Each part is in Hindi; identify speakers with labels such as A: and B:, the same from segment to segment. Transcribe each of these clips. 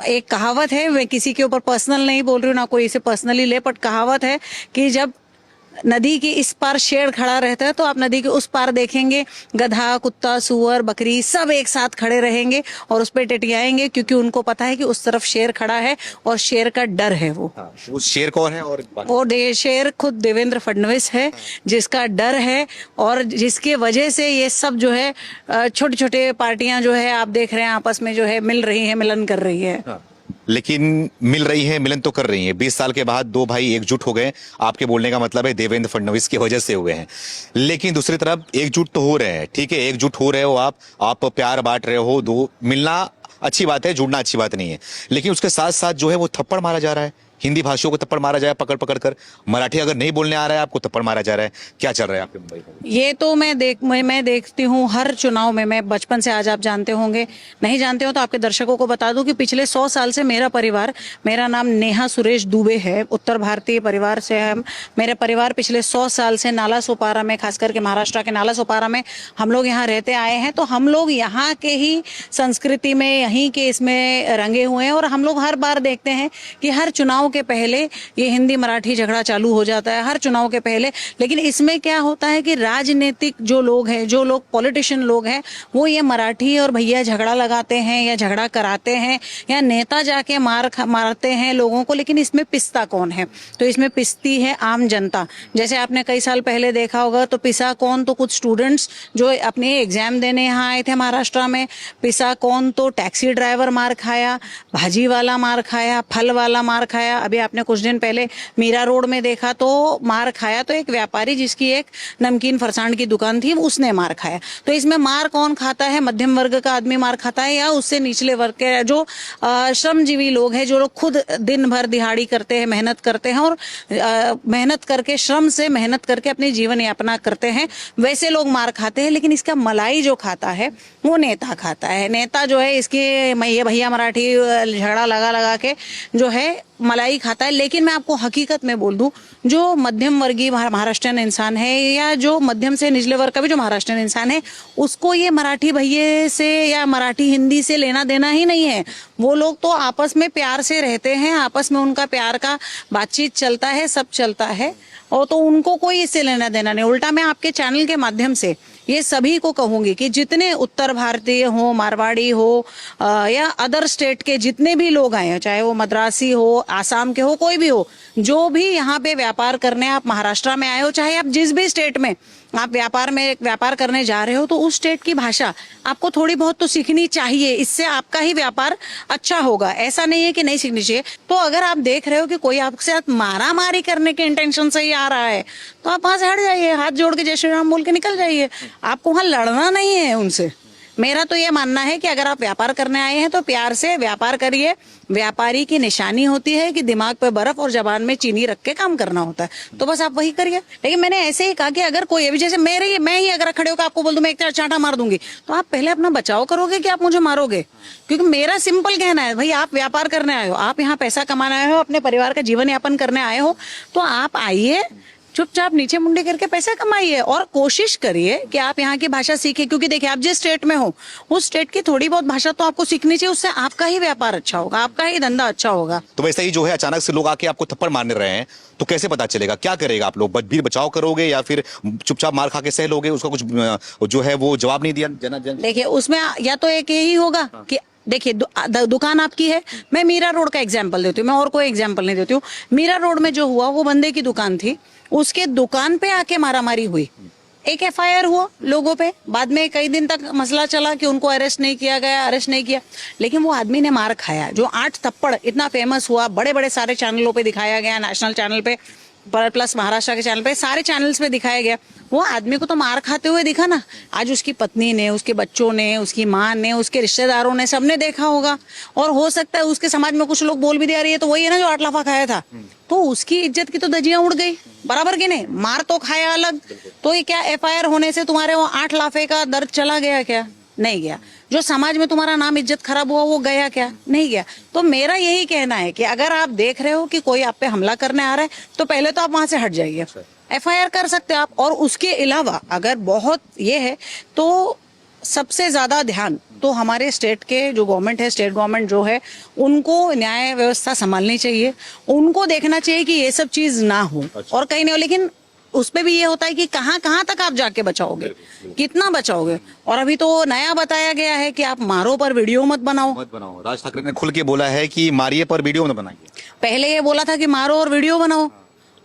A: एक कहावत है, मैं किसी के ऊपर पर्सनल नहीं बोल रही हूँ, ना कोई इसे पर्सनली ले, बट कहावत है कि जब नदी के इस पार शेर खड़ा रहता है तो आप नदी के उस पार देखेंगे गधा, कुत्ता, सुअर, बकरी सब एक साथ खड़े रहेंगे और उस पर टिटियाएंगे, क्योंकि उनको पता है कि उस तरफ शेर खड़ा है और शेर का डर है वो।
B: वो शेर कौन है? और
A: वो शेर खुद देवेंद्र फडणवीस है, जिसका डर है और जिसके वजह से ये सब जो है छोटे छोटे पार्टियां जो है आप देख रहे हैं आपस में जो है मिल रही है, मिलन कर रही है।
B: लेकिन मिल रही है, मिलन तो कर रही है। 20 साल के बाद दो भाई एकजुट हो गए, आपके बोलने का मतलब है देवेंद्र फडणवीस की वजह से हुए हैं। लेकिन दूसरी तरफ एकजुट तो हो रहे हैं, ठीक है, एकजुट हो रहे हो, आप प्यार बांट रहे हो, दो मिलना अच्छी बात है, जुड़ना अच्छी बात नहीं है। लेकिन उसके साथ साथ जो है वो थप्पड़ मारा जा रहा है, हिंदी भाषियों को थप्पड़ मारा जाए पकड़ पकड़ कर, मराठी अगर नहीं बोलने आ रहा है आपको थप्पड़ मारा जा रहा है। क्या चल रहा है आपके मुंबई में?
A: ये तो मैं देखती हूँ हर चुनाव में। मैं बचपन से, आज आप जानते होंगे, नहीं जानते हो तो आपके दर्शकों को बता दूं कि पिछले 100 साल से मेरा परिवार, मेरा नाम नेहा सुरेश दुबे है, उत्तर भारतीय परिवार से है। मेरे परिवार पिछले 100 साल से नाला सोपारा में, खास करके महाराष्ट्र के नाला सोपारा में हम लोग यहाँ रहते आए हैं। तो हम लोग यहाँ के ही संस्कृति में, यहीं के इसमें रंगे हुए हैं और हम लोग हर बार देखते हैं कि हर चुनाव के पहले ये हिंदी मराठी झगड़ा चालू हो जाता है, हर चुनाव के पहले। लेकिन इसमें क्या होता है कि राजनीतिक जो लोग हैं, जो लोग पॉलिटिशियन लोग हैं, वो ये मराठी और भैया झगड़ा लगाते हैं या झगड़ा कराते हैं या नेता जाके मारते हैं लोगों को। लेकिन इसमें पिसता कौन है? तो इसमें पिसती है आम जनता। जैसे आपने कई साल पहले देखा होगा, तो पिसा कौन? तो कुछ स्टूडेंट्स जो अपने एग्जाम देने यहाँ आए थे महाराष्ट्र में। पिसा कौन? तो टैक्सी ड्राइवर मार खाया, भाजी वाला मार खाया, फल वाला मार खाया। अभी आपने कुछ दिन पहले मीरा रोड में देखा तो मार खाया तो एक व्यापारी जिसकी एक नमकीन फरसाण की दुकान थी, उसने मार खाया। तो इसमें मार कौन खाता है? मध्यम वर्ग का आदमी मार खाता है या उससे निचले वर्ग के जो श्रमजीवी लोग हैं, जो लोग खुद दिन भर दिहाड़ी करते हैं, मेहनत करते हैं और मेहनत करके, श्रम से मेहनत करके अपनी जीवन यापना करते हैं, वैसे लोग मार खाते हैं। लेकिन इसका मलाई जो खाता है वो नेता खाता है। नेता जो है इसके ये भैया मराठी झगड़ा लगा लगा के जो है मलाई खाता है। लेकिन मैं आपको हकीकत में बोल दूं, जो मध्यम वर्गीय महाराष्ट्रियन इंसान है या जो मध्यम से निचले वर्ग का भी जो महाराष्ट्रियन इंसान है, उसको ये मराठी भैये से या मराठी हिंदी से लेना देना ही नहीं है। वो लोग तो आपस में प्यार से रहते हैं, आपस में उनका प्यार का बातचीत चलता है, सब चलता है, और तो उनको कोई इससे लेना देना नहीं। उल्टा मैं आपके चैनल के माध्यम से ये सभी को कहूंगी कि जितने उत्तर भारतीय हो, मारवाड़ी हो या अदर स्टेट के जितने भी लोग आए, चाहे वो मद्रासी हो, आसाम के हो, कोई भी हो, जो भी यहाँ पे व्यापार करने आप महाराष्ट्र में आए हो, चाहे आप जिस भी स्टेट में आप व्यापार करने जा रहे हो, तो उस स्टेट की भाषा आपको थोड़ी बहुत तो सीखनी चाहिए। इससे आपका ही व्यापार अच्छा होगा। ऐसा नहीं है कि नहीं सीखनी चाहिए। तो अगर आप देख रहे हो कि कोई आपसे मारा मारी करने के इंटेंशन से ही आ रहा है, तो आप वहां से हट जाइए, हाथ जोड़ के जय श्री राम बोल के निकल जाइए। आपको वहां लड़ना नहीं है उनसे। मेरा तो ये मानना है कि अगर आप व्यापार करने आए हैं तो प्यार से व्यापार करिए। व्यापारी की निशानी होती है कि दिमाग पे बर्फ और जबान में चीनी रख के काम करना होता है, तो बस आप वही करिए। लेकिन मैंने ऐसे ही कहा कि अगर कोई अभी जैसे मैं ही अगर खड़े होकर आपको बोल दूं मैं एक चांटा मार दूंगी, तो आप पहले अपना बचाव करोगे कि आप मुझे मारोगे? क्योंकि मेरा सिंपल कहना है, भाई आप व्यापार करने आए हो, आप यहाँ पैसा कमाने आए हो, अपने परिवार का जीवन यापन करने आए हो, तो आप आइए, चुपचाप नीचे मुंडी करके पैसे कमाइए और कोशिश करिए कि आप यहाँ की भाषा सीखिए। क्योंकि देखिए, आप जिस स्टेट में हो उस स्टेट की थोड़ी बहुत भाषा तो आपको सीखनी चाहिए। उससे आपका ही व्यापार अच्छा होगा, आपका ही धंधा अच्छा होगा।
B: तो वैसे ही जो है अचानक से लोग आके आपको थप्पड़ मारने रहे हैं, तो कैसे पता चलेगा? क्या करेगा आप लोग? भीड़ बचाव करोगे या फिर चुपचाप मार खा के सह लोगे? उसका कुछ जो है वो जवाब नहीं दिया
A: देखिए, उसमें या तो एक यही होगा कि देखिए दुकान आपकी है। मैं मीरा रोड का एग्जाम्पल देती हूँ, मैं और कोई एग्जाम्पल नहीं देती हूँ। मीरा रोड में जो हुआ, वो बंदे की दुकान थी, उसके दुकान पे आके मारामारी हुई, एक एफआईआर हुआ लोगों पे। बाद में कई दिन तक मसला चला कि उनको अरेस्ट नहीं किया गया, अरेस्ट नहीं किया। लेकिन वो आदमी ने मार खाया। जो 8 थप्पड़ इतना फेमस हुआ, बड़े बड़े सारे चैनलों पे दिखाया गया, नेशनल चैनल पे प्लस महाराष्ट्र के चैनल पे, सारे चैनल्स पे दिखाया गया। वो आदमी को तो मार खाते हुए दिखा ना। आज उसकी पत्नी ने, उसके बच्चों ने, उसकी माँ ने, उसके रिश्तेदारों ने, सबने देखा होगा। और हो सकता है उसके समाज में कुछ लोग बोल भी दे रही है, तो वही है ना जो 8 लाफा खाया था, तो उसकी इज्जत की तो धज्जियां उड़ गई, बराबर की नहीं? मार तो खाया अलग, तो ये क्या एफआईआर होने से तुम्हारे वो 8 लाफे का दर्द चला गया क्या? नहीं गया। जो समाज में तुम्हारा नाम इज्जत खराब हुआ, वो गया क्या? नहीं गया। तो मेरा यही कहना है कि अगर आप देख रहे हो कि कोई आप पे हमला करने आ रहा है, तो पहले तो आप वहां से हट जाइए। एफआईआर कर सकते हैं आप। और उसके अलावा अगर बहुत ये है तो सबसे ज्यादा ध्यान तो हमारे स्टेट के जो गवर्नमेंट है, स्टेट गवर्नमेंट जो है, उनको न्याय व्यवस्था संभालनी चाहिए। उनको देखना चाहिए कि ये सब चीज ना हो और कहीं नहीं हो। लेकिन उसपे भी ये होता है कि कहाँ कहाँ तक आप जाके बचाओगे, कितना बचाओगे। और अभी तो नया बताया गया है कि आप मारो पर वीडियो मत बनाओ।
B: राज ठाकरे ने खुल के बोला है कि मारिए पर वीडियो मत बनाइए।
A: पहले ये बोला था कि मारो और वीडियो बनाओ,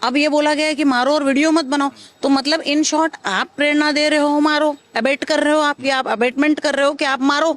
A: अब ये बोला गया है कि मारो और वीडियो मत बनाओ। तो मतलब इन शॉर्ट आप प्रेरणा दे रहे हो मारो, अबेट कर रहे हो आप, या आप अबेटमेंट कर रहे हो कि आप मारो,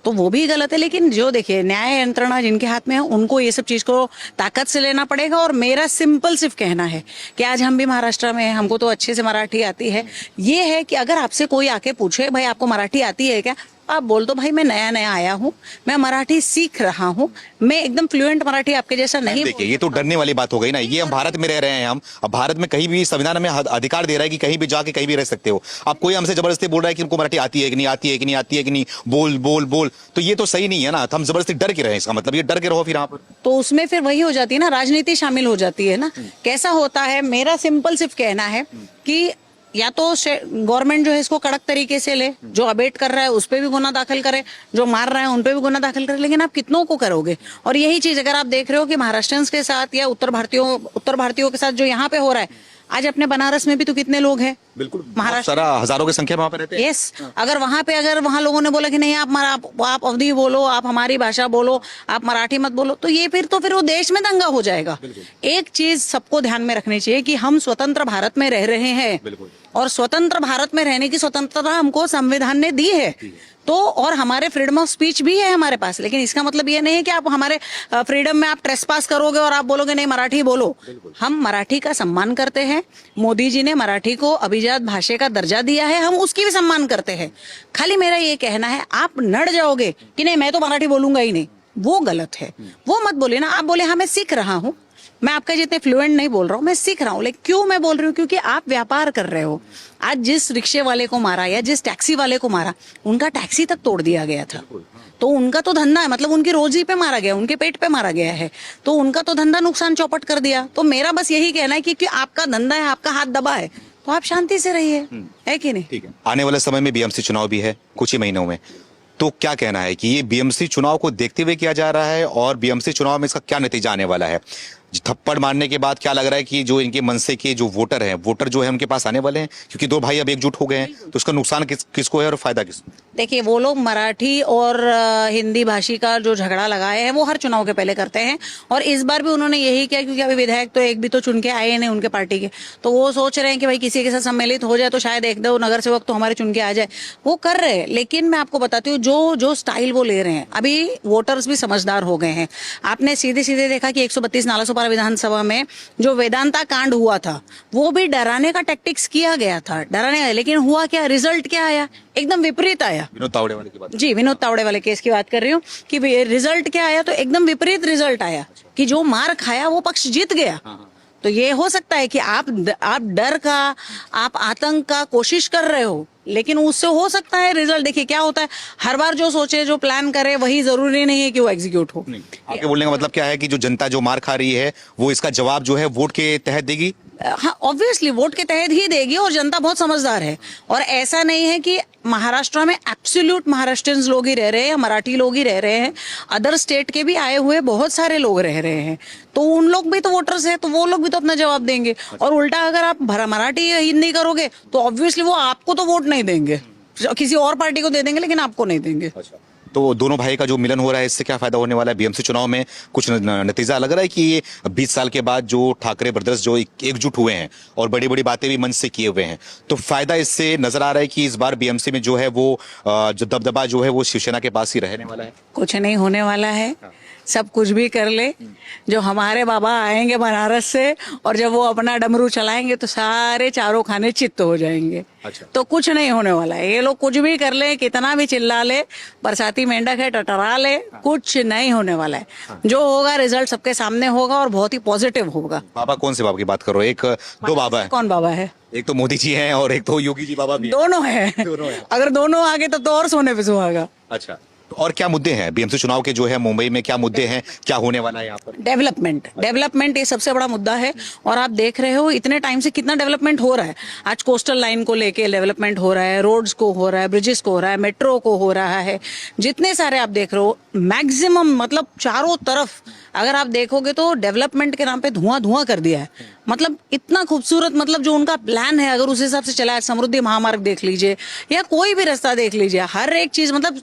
A: तो वो भी गलत है। लेकिन जो देखिए न्याय यंत्रणा जिनके हाथ में है, उनको ये सब चीज को ताकत से लेना पड़ेगा। और मेरा सिंपल सिर्फ कहना है कि आज हम भी महाराष्ट्र में हैं, हमको तो अच्छे से मराठी आती है। ये है कि अगर आपसे कोई आके पूछे भाई आपको मराठी आती है क्या, आप बोल दो भाई मैं नया नया आया हूँ, मैं मराठी सीख रहा हूँ, मैं एकदम फ्लुएंट मराठी आपके जैसा नहीं।
B: देखिए ये तो डरने वाली बात हो गई ना। ये हम भारत में रह रहे हैं, हम अब भारत में कहीं भी संविधान हमें अधिकार दे रहा है कि कहीं भी जाके कहीं भी रह सकते हो। अब कोई हमसे जबरदस्ती बोल रहा है कि उनको मराठी आती है कि नहीं आती है, कि नहीं आती है कि नहीं, बोल बोल बोल, तो ये तो सही नहीं है ना। तो हम जबरदस्ती डर के रहे, इसका मतलब ये डर के रहो फिर यहाँ पर।
A: तो उसमें फिर वही हो जाती है ना, राजनीति शामिल हो जाती है ना। कैसा होता है, मेरा सिंपल सिर्फ कहना है कि या तो गवर्नमेंट जो है इसको कड़क तरीके से ले, जो अबेट कर रहा है उस पे भी गुना दाखिल करे, जो मार रहा है उन पे भी गुना दाखिल करे। लेकिन आप कितनों को करोगे। और यही चीज अगर आप देख रहे हो कि महाराष्ट्रियंस के साथ या उत्तर भारतीयों के साथ जो यहाँ पे हो रहा है, आज अपने बनारस में भी तो कितने लोग हैं,
B: बिल्कुल
A: महाराष्ट्र
B: सारा हजारों की संख्या में वहां पे रहते हैं।
A: यस अगर वहां लोगों ने बोला कि नहीं आप अवधी बोलो, आप हमारी भाषा बोलो, आप मराठी मत बोलो, तो ये फिर वो देश में दंगा हो जाएगा। एक चीज सबको ध्यान में रखनी चाहिए कि हम स्वतंत्र भारत में रह रहे हैं और स्वतंत्र भारत में रहने की स्वतंत्रता हमको संविधान ने दी है। तो और हमारे फ्रीडम ऑफ स्पीच भी है हमारे पास। लेकिन इसका मतलब ये नहीं है कि आप हमारे फ्रीडम में आप ट्रेसपास करोगे और आप बोलोगे नहीं मराठी बोलो। हम मराठी का सम्मान करते हैं। मोदी जी ने मराठी को अभिजात भाषा का दर्जा दिया है, हम उसकी भी सम्मान करते हैं। खाली मेरा ये कहना है आप नड़ जाओगे कि नहीं मैं तो मराठी बोलूंगा ही नहीं, वो गलत है। वो मत बोले ना, आप बोले हाँ मैं सीख रहा हूँ, मैं आपका जितने फ्लुएंट नहीं बोल रहा हूँ, मैं सीख रहा हूँ। लेकिन क्यों मैं बोल रही हूँ, क्योंकि आप व्यापार कर रहे हो। आज जिस रिक्शे वाले को मारा या जिस टैक्सी वाले को मारा, उनका टैक्सी तक तोड़ दिया गया था। तो उनका तो धंधा है, मतलब उनकी रोजी पे मारा गया, उनके पेट पे मारा गया है, तो उनका तो धंधा नुकसान चौपट कर दिया। तो मेरा बस यही कहना है कि आपका धंधा है, आपका हाथ दबा है, तो आप शांति से रहिए, है कि नहीं।
B: ठीक है, आने वाले समय में बीएमसी चुनाव भी है कुछ ही महीनों में, तो क्या कहना है कि ये बीएमसी चुनाव को देखते हुए किया जा रहा है और बीएमसी चुनाव में इसका क्या नतीजा आने वाला है? थप्पड़ मारने के बाद क्या लग रहा है कि जो इनके मनसे के जो वोटर जो है उनके पास आने वाले हैं, क्योंकि दो भाई अब एकजुट हो गए हैं, तो उसका नुकसान किसको है और फायदा किसको?
A: देखिए वो लोग मराठी और हिंदी भाषी का जो झगड़ा लगाए हैं वो हर चुनाव के पहले करते हैं। और इस बार भी उन्होंने यही किया, क्योंकि अभी विधायक तो एक भी तो चुन के आए नहीं उनके पार्टी के, तो वो सोच रहे हैं कि भाई किसी के साथ सम्मिलित हो जाए तो शायद एक दो नगर सेवक तो हमारे चुन के आ जाए, वो कर रहे हैं। लेकिन मैं आपको बताती हूँ जो स्टाइल वो ले रहे हैं, अभी वोटर्स भी समझदार हो गए हैं। आपने सीधे सीधे देखा कि 132 नालासोपारा विधानसभा में जो वेदांता कांड हुआ था, वो भी डराने का टैक्टिक्स किया गया था, डराने। लेकिन हुआ क्या, रिजल्ट क्या आया, एकदम विपरीत आया।
B: विनोद तावड़े वाले की बात,
A: जी विनोद तावड़े वाले केस की बात कर रही हूँ कि रिजल्ट क्या आया, तो एकदम विपरीत रिजल्ट आया कि जो मार खाया वो पक्ष जीत गया। तो ये हो सकता है कि आप डर का, आप आतंक का कोशिश कर रहे हो, लेकिन उससे हो सकता है रिजल्ट। देखिए क्या होता है, हर बार जो सोचे जो प्लान करे वही जरूरी नहीं है कि वो एग्जीक्यूट हो।
B: आपके बोलने का मतलब क्या है कि जो जनता जो मार खा रही है वो इसका जवाब जो है वोट के तहत देगी?
A: हाँ ऑब्वियसली वोट के तहत ही देगी, और जनता बहुत समझदार है। और ऐसा नहीं है कि महाराष्ट्र में एब्सोल्यूट महाराष्ट्रियंस लोग ही रह रहे हैं या मराठी लोग ही रह रहे हैं, अदर स्टेट के भी आए हुए बहुत सारे लोग रह रहे हैं, तो उन लोग भी तो वोटर्स हैं, तो वो लोग भी तो अपना जवाब देंगे। और उल्टा अगर आप मराठी या हिंदी करोगे तो ऑब्वियसली वो आपको तो वोट नहीं देंगे, किसी और पार्टी को दे देंगे लेकिन आपको नहीं देंगे।
B: तो दोनों भाई का जो मिलन हो रहा है, इससे क्या फायदा होने वाला है? बीएमसी चुनाव में कुछ नतीजा लग रहा है कि ये 20 साल के बाद जो ठाकरे ब्रदर्स जो एकजुट हुए हैं और बड़ी बड़ी बातें भी मन से किए हुए हैं, तो फायदा इससे नजर आ रहा है कि इस बार बीएमसी में जो है वो जो दबदबा जो है वो शिवसेना के पास ही रहने वाला है?
A: कुछ नहीं होने वाला है, सब कुछ भी कर ले। जो हमारे बाबा आएंगे बनारस से और जब वो अपना डमरू चलाएंगे तो सारे चारों खाने चित्त हो जाएंगे।
B: अच्छा।
A: तो कुछ नहीं होने वाला है, ये लोग कुछ भी कर ले, कितना भी चिल्ला ले, बरसाती मेंढक है टटरा ले, कुछ नहीं होने वाला है। जो होगा रिजल्ट सबके सामने होगा और बहुत ही पॉजिटिव होगा।
B: बाबा कौन से बाबा की बात करो? एक दो बाबा है।
A: कौन बाबा है?
B: एक तो मोदी जी हैं और एक तो योगी जी बाबा भी हैं।
A: दोनों है।
B: दोनों है।
A: अगर दोनों आगे तो और सोने पे सुहागा।
B: अच्छा, और क्या मुद्दे हैं बीएमसी चुनाव के जो है मुंबई में, क्या मुद्दे हैं, क्या होने वाला है यहाँ पर?
A: डेवलपमेंट ये सबसे बड़ा मुद्दा है। और आप देख रहे हो इतने टाइम से कितना डेवलपमेंट हो रहा है। आज कोस्टल लाइन को लेके डेवलपमेंट हो रहा है, रोड्स को हो रहा है, ब्रिजेस को हो रहा है, मेट्रो को हो रहा है, जितने सारे आप देख रहे हो मैक्सिमम, मतलब चारों तरफ अगर आप देखोगे तो डेवलपमेंट के नाम पे धुआं धुआं कर दिया है। मतलब इतना खूबसूरत, मतलब जो उनका प्लान है अगर उस हिसाब से चला है, समृद्धि महामार्ग देख लीजिए या कोई भी रास्ता देख लीजिए, हर एक चीज मतलब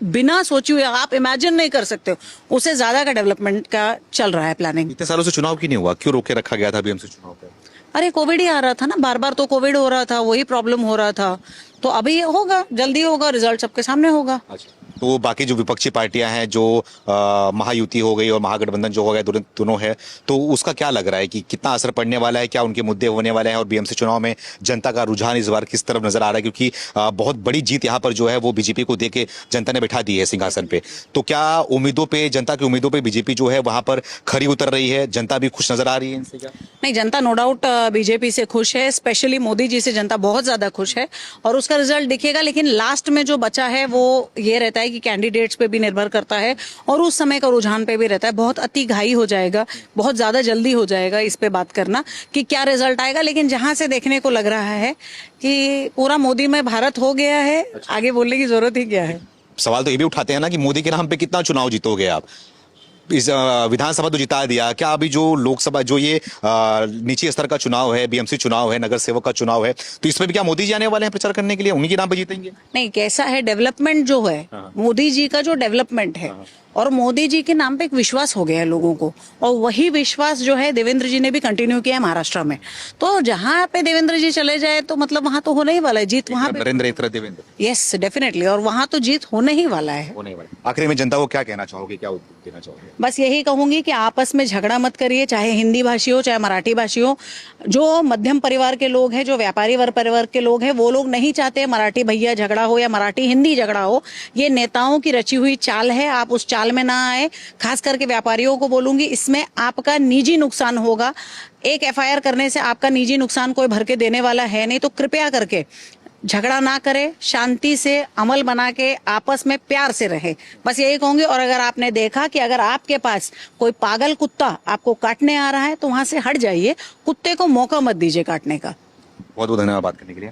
A: बिना सोचे हुए आप इमेजिन नहीं कर सकते हो उससे ज्यादा का डेवलपमेंट का चल रहा है प्लानिंग।
B: इतने सालों से चुनाव क्यों नहीं हुआ, क्यों रोके रखा गया था बीएमसी चुनाव पे?
A: अरे कोविड ही आ रहा था ना, बार बार तो कोविड हो रहा था, वही प्रॉब्लम हो रहा था। तो अभी ये होगा, जल्दी होगा, रिजल्ट सबके सामने होगा।
B: अच्छा, तो बाकी जो विपक्षी पार्टियां हैं, जो महायुति हो गई और महागठबंधन जो हो गया, दोनों है, तो उसका क्या लग रहा है कि कितना असर पड़ने वाला है, क्या उनके मुद्दे होने वाले हैं, और बीएमसी चुनाव में जनता का रुझान इस बार किस तरफ नजर आ रहा है? क्योंकि बहुत बड़ी जीत यहाँ पर जो है वो बीजेपी को देके जनता ने बैठा दी है सिंहासन पे। तो क्या उम्मीदों पे, जनता की उम्मीदों पे बीजेपी जो है वहां पर खरी उतर रही है? जनता भी खुश नजर आ रही है इनसे क्या?
A: नहीं, जनता नो डाउट बीजेपी से खुश है, स्पेशली मोदी जी से जनता बहुत ज्यादा खुश है और उसका रिजल्ट दिखेगा। लेकिन लास्ट में जो बचा है वो ये रहता है कि कैंडिडेट्स पे भी निर्भर करता है और उस समय का रुझान पे भी रहता है। बहुत अति घाई हो जाएगा, बहुत ज्यादा जल्दी हो जाएगा इस पे बात करना कि क्या रिजल्ट आएगा। लेकिन जहां से देखने को लग रहा है कि पूरा मोदी में भारत हो गया है, आगे बोलने की जरूरत ही क्या है।
B: सवाल तो ये भी उठाते हैं ना कि मोदी के नाम पे कितना चुनाव जीतोगे आप? इस विधानसभा तो जिता दिया, क्या अभी जो लोकसभा, जो ये निचले स्तर का चुनाव है, बीएमसी चुनाव है, नगर सेवक का चुनाव है, तो इसमें भी क्या मोदी जी आने वाले हैं प्रचार करने के लिए? उन्हीं के नाम पे जीतेंगे?
A: नहीं, कैसा है डेवलपमेंट जो है, मोदी जी का जो डेवलपमेंट है और मोदी जी के नाम पे एक विश्वास हो गया है लोगों को, और वही विश्वास जो है देवेंद्र जी ने भी कंटिन्यू किया है महाराष्ट्र में। तो जहां पे देवेंद्र जी चले जाए तो मतलब वहां तो होने ही वाला है जीत, वहां पे
B: नरेंद्र एक तरह देवेंद्र।
A: यस डेफिनेटली, और वहां तो जीत होने ही वाला है।
B: होने वाला। आखिरी में जनता को क्या कहना चाहोगे, क्या उपदेश देना चाहोगे?
A: बस यही कहूंगी कि आपस में झगड़ा मत करिए, चाहे हिंदी भाषी हो चाहे मराठी भाषी हो। जो मध्यम परिवार के लोग हैं, जो व्यापारी वर्ग परिवार के लोग हैं, वो लोग नहीं चाहते मराठी भैया झगड़ा हो या मराठी हिंदी झगड़ा हो। ये नेताओं की रची हुई चाल है, आप उस चाल में ना आए। खास करके व्यापारियों को बोलूंगी, इसमें आपका निजी नुकसान होगा। एक एफआईआर करने से आपका निजी नुकसान कोई भर के देने वाला है नहीं। तो कृपया करके झगड़ा ना करे, शांति से अमल बना के आपस में प्यार से रहे, बस यही कहूंगी। और अगर आपने देखा कि अगर आपके पास कोई पागल कुत्ता आपको काटने आ रहा है तो वहां से हट जाइए, कुत्ते को मौका मत दीजिए काटने का।
B: बहुत बहुत धन्यवाद बात करने के लिए।